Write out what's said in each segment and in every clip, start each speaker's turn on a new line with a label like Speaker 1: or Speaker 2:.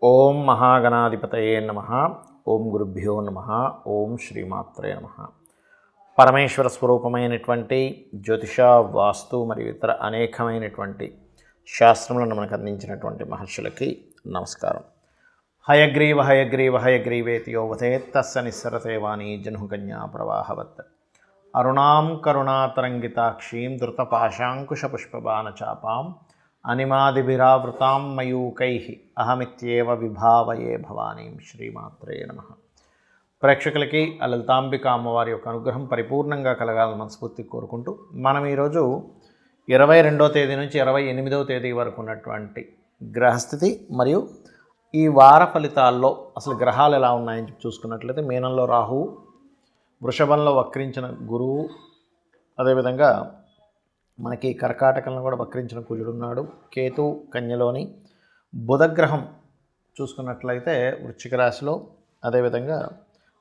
Speaker 1: ఓం మహాగణాధిపతయే నమః. ఓం గురుభ్యో నమః. ఓం శ్రీమాత్రే నమః. పరమేశ్వర స్వరూపమైనటువంటి జ్యోతిష, వాస్తు మరియు ఇతర అనేకమైనటువంటి శాస్త్రములను మనకు అందించినటువంటి మహర్షులకి నమస్కారం. హయగ్రీవ హయగ్రీవ హయగ్రీవేతి యో వదేత్ తస్య నిస్సరతే వాణి జహ్నుకన్యా ప్రవాహవత్. అరుణాం కరుణాతరంగితాక్షీం ధృతపాశాంకుశపుష్పబాణచాపాం అనిమాదిభిరావృతాం మయూకైః అహమిత్యేవ విభావయే భవానీం. శ్రీమాత్రే నమః. ప్రేక్షకులకి ఆ లలితాంబిక అమ్మవారి యొక్క అనుగ్రహం పరిపూర్ణంగా కలగాలని మనస్ఫూర్తి కోరుకుంటూ మనం ఈరోజు 22వ తేదీ నుంచి 28వ తేదీ వరకు ఉన్నటువంటి గ్రహస్థితి మరియు ఈ వార ఫలితాల్లో అసలు గ్రహాలు ఎలా ఉన్నాయని చూసుకున్నట్లయితే మీనంలో రాహువు, వృషభంలో వక్రించిన గురువు, అదేవిధంగా మనకి కర్కాటకంలో కూడా వక్రించిన కుజుడు ఉన్నాడు. కేతు కన్యలోని, బుధగ్రహం చూసుకున్నట్లయితే వృశ్చిక రాశిలో, అదేవిధంగా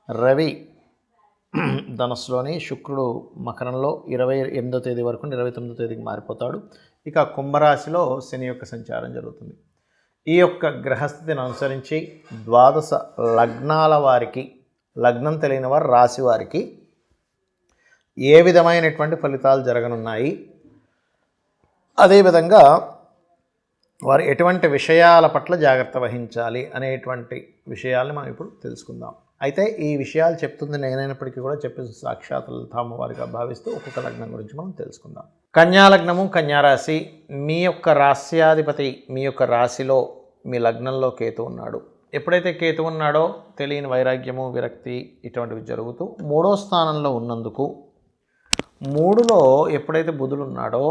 Speaker 1: రవి ధనస్సులోని, శుక్రుడు మకరంలో 28వ తేదీ వరకు 29వ తేదీకి మారిపోతాడు. ఇక కుంభరాశిలో శని యొక్క సంచారం జరుగుతుంది. ఈ యొక్క గ్రహస్థితిని అనుసరించి ద్వాదశ లగ్నాల వారికి, లగ్నం తెలియని వారు రాశి వారికి ఏ విధమైనటువంటి ఫలితాలు జరగనున్నాయి, అదేవిధంగా వారు ఎటువంటి విషయాల పట్ల జాగ్రత్త వహించాలి అనేటువంటి విషయాల్ని మనం ఇప్పుడు తెలుసుకుందాం. అయితే ఈ విషయాలు చెప్తుంది నేనైనప్పటికీ కూడా చెప్పే సాక్షాత్ లలితామ్మవారిగా భావిస్తూ ఒక్కొక్క లగ్నం గురించి మనం తెలుసుకుందాం. కన్యా లగ్నము, కన్యారాశి. మీ యొక్క రాశ్యాధిపతి మీ యొక్క రాశిలో మీ లగ్నంలో కేతు ఉన్నాడు. ఎప్పుడైతే కేతు ఉన్నాడో తెలియని వైరాగ్యము, విరక్తి ఇటువంటివి జరుగుతూ 3వ స్థానంలో ఉన్నందుకు, 3లో ఎప్పుడైతే బుధుడు ఉన్నాడో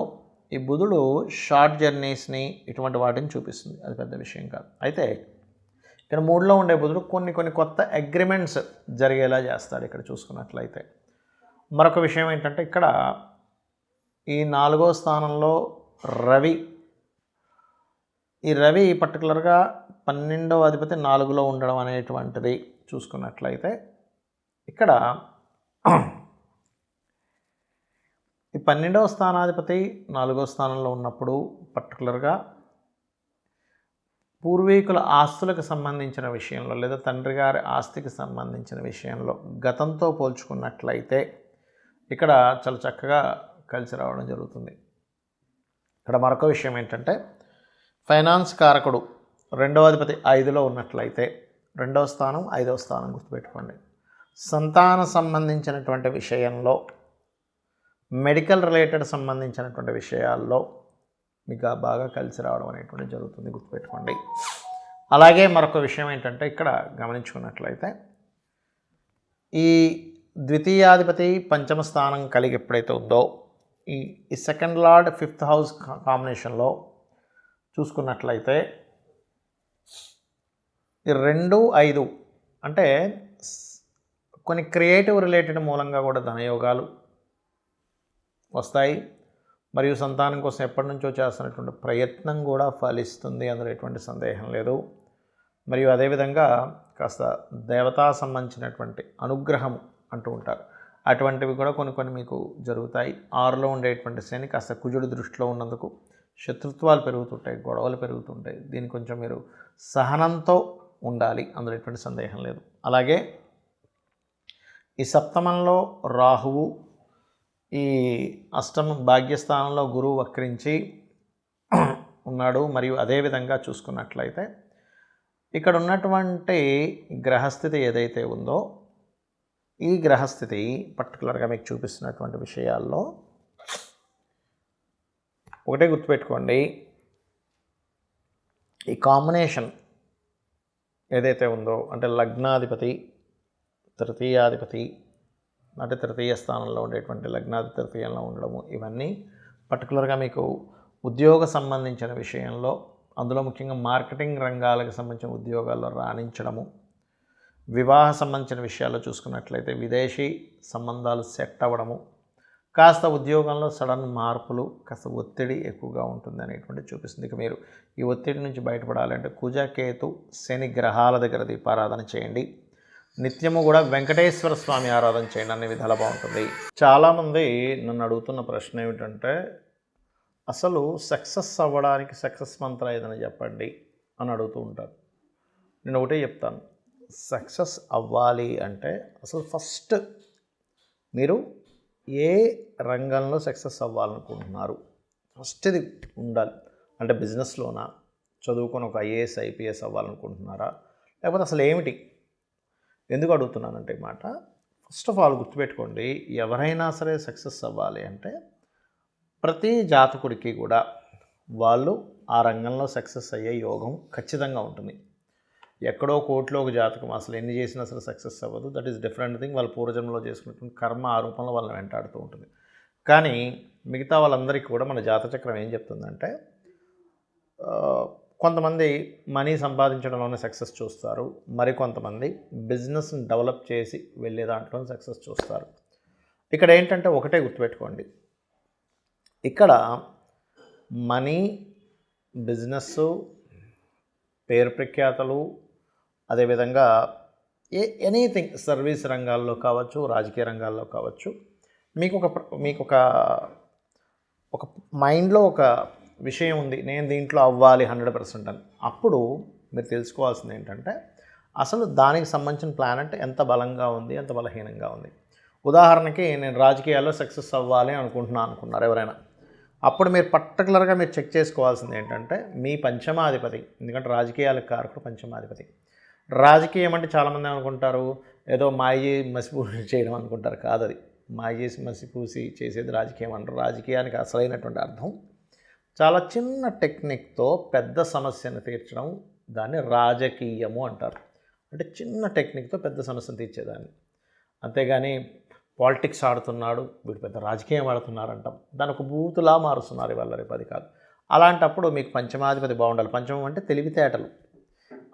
Speaker 1: ఈ బుధుడు షార్ట్ జర్నీస్ని ఇటువంటి వాటిని చూపిస్తుంది. అది పెద్ద విషయం కాదు. అయితే ఇక్కడ 3లో ఉండే బుధుడు కొన్ని కొత్త అగ్రిమెంట్స్ జరిగేలా చేస్తాడు. ఇక్కడ చూసుకున్నట్లయితే మరొక విషయం ఏంటంటే ఇక్కడ ఈ 4వ స్థానంలో రవి, ఈ రవి పర్టికులర్గా 12వ అధిపతి 4లో ఉండడం అనేటువంటిది చూసుకున్నట్లయితే ఇక్కడ ఈ 12వ స్థానాధిపతి 4వ స్థానంలో ఉన్నప్పుడు పర్టికులర్గా పూర్వీకుల ఆస్తులకు సంబంధించిన విషయంలో లేదా తండ్రి గారి ఆస్తికి సంబంధించిన విషయంలో గతంతో పోల్చుకున్నట్లయితే ఇక్కడ చాలా చక్కగా కలిసి రావడం జరుగుతుంది. ఇక్కడ మరొక విషయం ఏంటంటే ఫైనాన్స్ కారకుడు 2వ అధిపతి 5లో ఉన్నట్లయితే 2వ స్థానం 5వ స్థానం గుర్తుపెట్టుకోండి. సంతాన సంబంధించినటువంటి విషయంలో, మెడికల్ రిలేటెడ్ సంబంధించినటువంటి విషయాల్లో మీకు బాగా కలిసి రావడం అనేటువంటిది జరుగుతుంది, గుర్తుపెట్టుకోండి. అలాగే మరొక విషయం ఏంటంటే ఇక్కడ గమనించుకున్నట్లయితే ఈ ద్వితీయాధిపతి 5వ స్థానం కలిగి ఎప్పుడైతే ఉందో ఈ సెకండ్ లార్డ్ 5th హౌస్ కాంబినేషన్లో చూసుకున్నట్లయితే ఈ 2, 5 అంటే కొన్ని క్రియేటివ్ రిలేటెడ్ మూలంగా కూడా ధనయోగాలు వస్తాయి. మరియు సంతానం కోసం ఎప్పటి నుంచో చేస్తున్నటువంటి ప్రయత్నం కూడా ఫలిస్తుంది, అందులో ఎటువంటి సందేహం లేదు. మరియు అదేవిధంగా కాస్త దేవతా సంబంధించినటువంటి అనుగ్రహం అంటూ ఉంటారు, అటువంటివి కూడా కొన్ని మీకు జరుగుతాయి. 6లో ఉండేటువంటి శని కాస్త కుజుడు దృష్టిలో ఉన్నందుకు శత్రుత్వాలు పెరుగుతుంటాయి, గొడవలు పెరుగుతుంటాయి. దీన్ని కొంచెం మీరు సహనంతో ఉండాలి, అందులో ఎటువంటి సందేహం లేదు. అలాగే ఈ సప్తమంలో రాహువు, ఈ అష్టమ భాగ్యస్థానంలో గురువు వక్రించి ఉన్నాడు. మరియు అదేవిధంగా చూసుకున్నట్లయితే ఇక్కడ ఉన్నటువంటి గ్రహస్థితి ఏదైతే ఉందో ఈ గ్రహస్థితి పర్టికులర్గా మీకు చూపిస్తున్నటువంటి విషయాల్లో ఒకటే గుర్తుపెట్టుకోండి, ఈ కాంబినేషన్ ఏదైతే ఉందో అంటే లగ్నాధిపతి, తృతీయాధిపతి అంటే తృతీయ స్థానంలో ఉండేటువంటి లగ్నాది తృతీయంలో ఉండడము, ఇవన్నీ పర్టికులర్గా మీకు ఉద్యోగ సంబంధించిన విషయంలో, అందులో ముఖ్యంగా మార్కెటింగ్ రంగాలకు సంబంధించిన ఉద్యోగాల్లో రాణించడము, వివాహ సంబంధించిన విషయాల్లో చూసుకున్నట్లయితే విదేశీ సంబంధాలు సెట్ అవ్వడము, కాస్త ఉద్యోగంలో సడన్ మార్పులు, కాస్త ఒత్తిడి ఎక్కువగా ఉంటుంది అనేటువంటి చూపిస్తుంది. ఇక మీరు ఈ ఒత్తిడి నుంచి బయటపడాలంటే కుజ, కేతు, శని గ్రహాల దగ్గర దీపారాధన చేయండి. నిత్యము కూడా వెంకటేశ్వర స్వామి ఆరాధన చేయండి, అన్ని విధాలు బాగుంటుంది. చాలామంది నన్ను అడుగుతున్న ప్రశ్న ఏమిటంటే అసలు సక్సెస్ అవ్వడానికి సక్సెస్ మంత్రం ఏదైనా చెప్పండి అని అడుగుతూ ఉంటారు. నేను ఒకటే చెప్తాను, సక్సెస్ అవ్వాలి అంటే అసలు ఫస్ట్ మీరు ఏ రంగంలో సక్సెస్ అవ్వాలనుకుంటున్నారు ఫస్ట్ ఇది ఉండాలి. అంటే బిజినెస్లోనా, చదువుకొని ఒక ఐఏఎస్ ఐపీఎస్ అవ్వాలనుకుంటున్నారా, లేకపోతే అసలు ఏమిటి? ఎందుకు అడుగుతున్నానంటే ఈ మాట, ఫస్ట్ ఆఫ్ ఆల్ గుర్తుపెట్టుకోండి, ఎవరైనా సరే సక్సెస్ అవ్వాలి అంటే ప్రతి జాతకుడికి కూడా వాళ్ళు ఆ రంగంలో సక్సెస్ అయ్యే యోగం ఖచ్చితంగా ఉంటుంది. ఎక్కడో కోట్లో ఒక జాతకం అసలు ఎన్ని చేసినా అసలు సక్సెస్ అవ్వదు. That is different thing. వాళ్ళ పూర్వజన్మలో చేసుకున్నటువంటి కర్మ ఆ రూపంలో వాళ్ళని వెంటాడుతూ ఉంటుంది. కానీ మిగతా వాళ్ళందరికీ కూడా మన జాతచక్రం ఏం చెప్తుందంటే, కొంతమంది మనీ సంపాదించడంలోనే సక్సెస్ చూస్తారు, మరికొంతమంది బిజినెస్ని డెవలప్ చేసి వెళ్ళే దాంట్లోనే సక్సెస్ చూస్తారు. ఇక్కడ ఏంటంటే ఒకటే గుర్తుపెట్టుకోండి, ఇక్కడ మనీ, బిజినెస్సు, పేరు ప్రఖ్యాతలు, అదేవిధంగా ఎనీథింగ్ సర్వీస్ రంగాల్లో కావచ్చు, రాజకీయ రంగాల్లో కావచ్చు, మీకు ఒక మైండ్లో ఒక విషయం ఉంది, నేను దీంట్లో అవ్వాలి 100% అని. అప్పుడు మీరు తెలుసుకోవాల్సింది ఏంటంటే అసలు దానికి సంబంధించిన ప్లాన్ అంటే ఎంత బలంగా ఉంది, ఎంత బలహీనంగా ఉంది. ఉదాహరణకి నేను రాజకీయాల్లో సక్సెస్ అవ్వాలి అనుకున్నారు ఎవరైనా, అప్పుడు మీరు పర్టికులర్గా మీరు చెక్ చేసుకోవాల్సింది ఏంటంటే మీ పంచమాధిపతి. ఎందుకంటే రాజకీయాలకు కారకుడు పంచమాధిపతి. రాజకీయం అంటే చాలామంది అనుకుంటారు ఏదో మాయ మసిపూసి చేయడం అనుకుంటారు. కాదు, అది మాయ చేసి మసిపూసి చేసేది రాజకీయం అంటారు. రాజకీయానికి అసలైనటువంటి అర్థం చాలా చిన్న టెక్నిక్తో పెద్ద సమస్యను తీర్చడం, దాన్ని రాజకీయము అంటారు. అంటే చిన్న టెక్నిక్తో పెద్ద సమస్యను తీర్చేదాన్ని. అంతేగాని పాలిటిక్స్ ఆడుతున్నాడు, వీడు పెద్ద రాజకీయం ఆడుతున్నారు అంటాం, దాని ఒక బూతులా మారుస్తున్నారు ఇవాళ రేపు. అది కాదు. అలాంటప్పుడు మీకు పంచమాధిపతి బాగుండాలి. పంచమం అంటే తెలివితేటలు.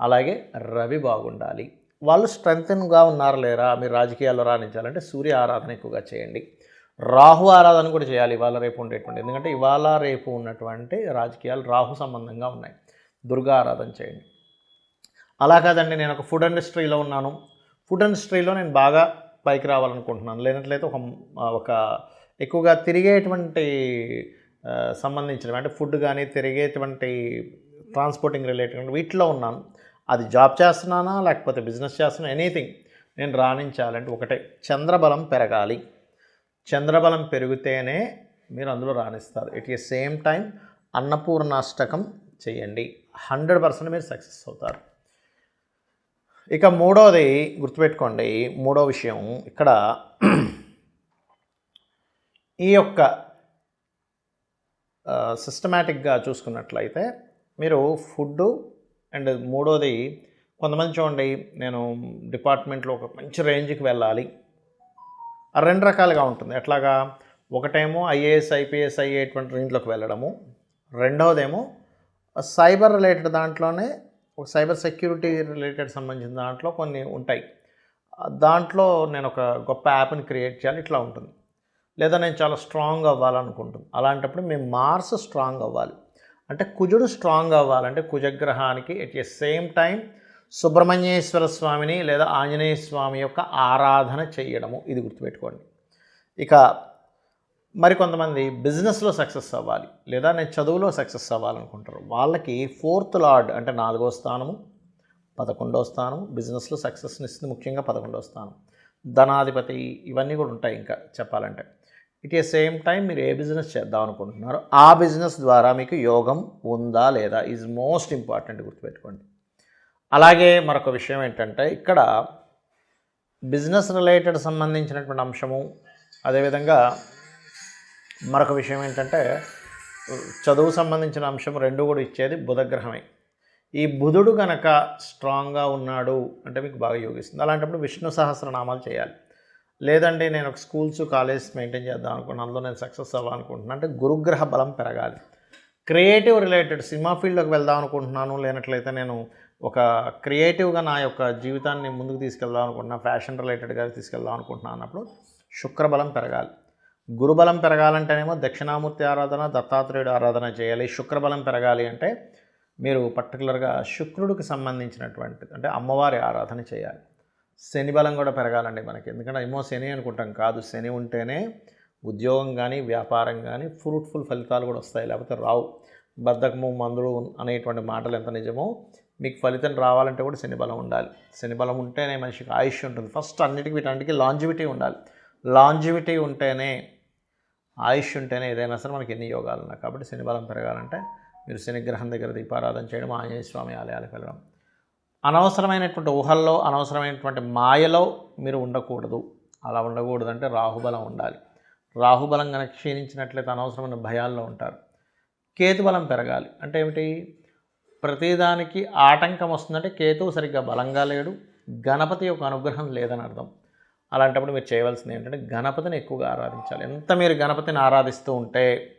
Speaker 1: అలాగే రవి బాగుండాలి. వాళ్ళు స్ట్రెంగ్త్గా ఉన్నారా లేరా, మీరు రాజకీయాల్లో రాణించాలంటే సూర్య ఆరాధన ఎక్కువగా చేయండి. రాహు ఆరాధన కూడా చేయాలి ఇవాళ రేపు ఉండేటువంటి. ఎందుకంటే ఇవాళ రేపు ఉన్నటువంటి రాజకీయాలు రాహు సంబంధంగా ఉన్నాయి. దుర్గా ఆరాధన చేయండి. అలా కాదండి, నేను ఒక ఫుడ్ ఇండస్ట్రీలో ఉన్నాను, ఫుడ్ ఇండస్ట్రీలో నేను బాగా పైకి రావాలనుకుంటున్నాను, లేనట్లయితే ఒక ఎక్కువగా తిరిగేటువంటి సంబంధించినవి అంటే ఫుడ్ కానీ తిరిగేటువంటి ట్రాన్స్పోర్టింగ్ రిలేటెడ్ వీటిలో ఉన్నాను, అది జాబ్ చేస్తున్నానా లేకపోతే బిజినెస్ చేస్తున్నా, ఎనీథింగ్ నేను రాణించాలంటే ఒకటే, చంద్రబలం పెరగాలి. చంద్రబలం పెరిగితేనే మీరు అందులో రాణిస్తారు. At the same time Annapurna Ashtakam చేయండి, 100% మీరు సక్సెస్ అవుతారు. ఇక మూడోది గుర్తుపెట్టుకోండి, మూడో విషయం ఇక్కడ ఈ యొక్క సిస్టమేటిక్గా చూసుకున్నట్లయితే మీరు ఫుడ్డు అండ్ మూడోది, కొంతమంది చూడండి నేను డిపార్ట్మెంట్లో ఒక మంచి రేంజ్కి వెళ్ళాలి, ఆ రెండు రకాలుగా ఉంటుంది. ఎట్లాగా, ఒకటేమో ఐఏఎస్ ఐపీఎస్ అయ్యేటువంటి రేంజ్లోకి వెళ్ళడము, రెండవదేమో సైబర్ రిలేటెడ్ దాంట్లోనే ఒక సైబర్ సెక్యూరిటీ రిలేటెడ్ సంబంధించిన దాంట్లో కొన్ని ఉంటాయి, దాంట్లో నేను ఒక గొప్ప యాప్ని క్రియేట్ చేయాలి, ఇట్లా ఉంటుంది. లేదా నేను చాలా స్ట్రాంగ్ అవ్వాలనుకుంటుంది, అలాంటప్పుడు మేము మార్స్ స్ట్రాంగ్ అవ్వాలి. అంటే కుజుడు స్ట్రాంగ్ అవ్వాలంటే కుజగ్రహానికి at the same time Subrahmanyeswara స్వామిని లేదా ఆంజనేయ స్వామి యొక్క ఆరాధన చేయడము, ఇది గుర్తుపెట్టుకోండి. ఇక మరికొంతమంది బిజినెస్లో సక్సెస్ అవ్వాలి లేదా నేను చదువులో సక్సెస్ అవ్వాలనుకుంటారు, వాళ్ళకి 4th లార్డ్ అంటే 4వ స్థానము, 11వ స్థానం బిజినెస్లో సక్సెస్ని ఇస్తుంది, ముఖ్యంగా 11వ స్థానం ధనాధిపతి, ఇవన్నీ కూడా ఉంటాయి. ఇంకా చెప్పాలంటే ఇట్ ది సేమ్ టైం మీరు ఏ బిజినెస్ చేద్దాం అనుకుంటున్నారో ఆ బిజినెస్ ద్వారా మీకు యోగం ఉందా లేదా ఈజ్ మోస్ట్ ఇంపార్టెంట్, గుర్తుపెట్టుకోండి. అలాగే మరొక విషయం ఏంటంటే ఇక్కడ బిజినెస్ రిలేటెడ్ సంబంధించినటువంటి అంశము, అదేవిధంగా మరొక విషయం ఏంటంటే చదువు సంబంధించిన అంశం రెండు కూడా ఇచ్చేది బుధగ్రహమే. ఈ బుధుడు కనుక స్ట్రాంగ్గా ఉన్నాడు అంటే మీకు బాగా యోగిస్తుంది. అలాంటప్పుడు విష్ణు సహస్రనామాలు చేయాలి. లేదండి నేను ఒక స్కూల్స్ కాలేజెస్ మెయింటైన్ చేద్దాం అనుకున్నాను, అందులో నేను సక్సెస్ అవ్వాలనుకుంటున్నాను అంటే గురుగ్రహ బలం పెరగాలి. క్రియేటివ్ రిలేటెడ్ సినిమా ఫీల్డ్లోకి వెళ్దాం అనుకుంటున్నాను, లేనట్లయితే నేను ఒక క్రియేటివ్గా నా యొక్క జీవితాన్ని ముందుకు తీసుకెళ్దాం అనుకుంటున్నాను, ఫ్యాషన్ రిలేటెడ్గా తీసుకెళ్దాం అనుకుంటున్నాను అన్నప్పుడు శుక్రబలం పెరగాలి. గురుబలం పెరగాలంటేనేమో దక్షిణామూర్తి ఆరాధన, దత్తాత్రేయుడు ఆరాధన చేయాలి. శుక్రబలం పెరగాలి అంటే మీరు పర్టికులర్గా శుక్రుడికి సంబంధించినటువంటి అంటే అమ్మవారి ఆరాధన చేయాలి. శని బలం కూడా పెరగాలండి మనకి, ఎందుకంటే ఏమో శని అనుకుంటాం, కాదు, శని ఉంటేనే ఉద్యోగం కానీ వ్యాపారం కానీ ఫ్రూట్ఫుల్ ఫలితాలు కూడా వస్తాయి, లేకపోతే రావు. బద్ధకము మందులు అనేటువంటి మాటలు ఎంత నిజమో మీకు ఫలితం రావాలంటే కూడా శని బలం ఉండాలి. శని బలం ఉంటేనే మనిషికి ఆయుష్ ఉంటుంది. ఫస్ట్ వీటన్నిటికీ లాంజివిటీ ఉండాలి. లాంజివిటీ ఉంటేనే, ఆయుష్ ఉంటేనే ఏదైనా సరే మనకి ఎన్ని యోగాలు ఉన్నాయి. కాబట్టి శని బలం పెరగాలంటే మీరు శనిగ్రహం దగ్గర దీపారాధన చేయడం, ఆంజనేయ స్వామి ఆలయాలకు వెళ్ళడం. అనవసరమైనటువంటి ఊహల్లో, అనవసరమైనటువంటి మాయలో మీరు ఉండకూడదు. అలా ఉండకూడదు అంటే రాహుబలం ఉండాలి. రాహుబలం కనుక క్షీణించినట్లయితే అనవసరమైన భయాల్లో ఉంటారు. కేతుబలం పెరగాలి అంటే ఏమిటి? ప్రతిదానికి ఆటంకం వస్తుందంటే కేతువు సరిగ్గా బలంగా లేడు, గణపతి యొక్క అనుగ్రహం లేదని అర్థం. అలాంటప్పుడు మీరు చేయవలసింది ఏంటంటే గణపతిని ఎక్కువగా ఆరాధించాలి. ఎంత మీరు గణపతిని ఆరాధిస్తూ ఉంటే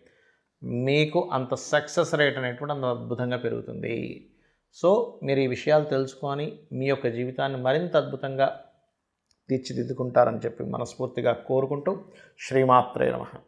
Speaker 1: మీకు అంత సక్సెస్ రేట్ అనేటువంటి అంత అద్భుతంగా పెరుగుతుంది. సో మీరు ఈ విషయాలు తెలుసుకొని మీ యొక్క జీవితాన్ని మరింత అద్భుతంగా తీర్చిదిద్దుకుంటారని చెప్పి మనస్ఫూర్తిగా కోరుకుంటూ శ్రీమాత్రే నమః.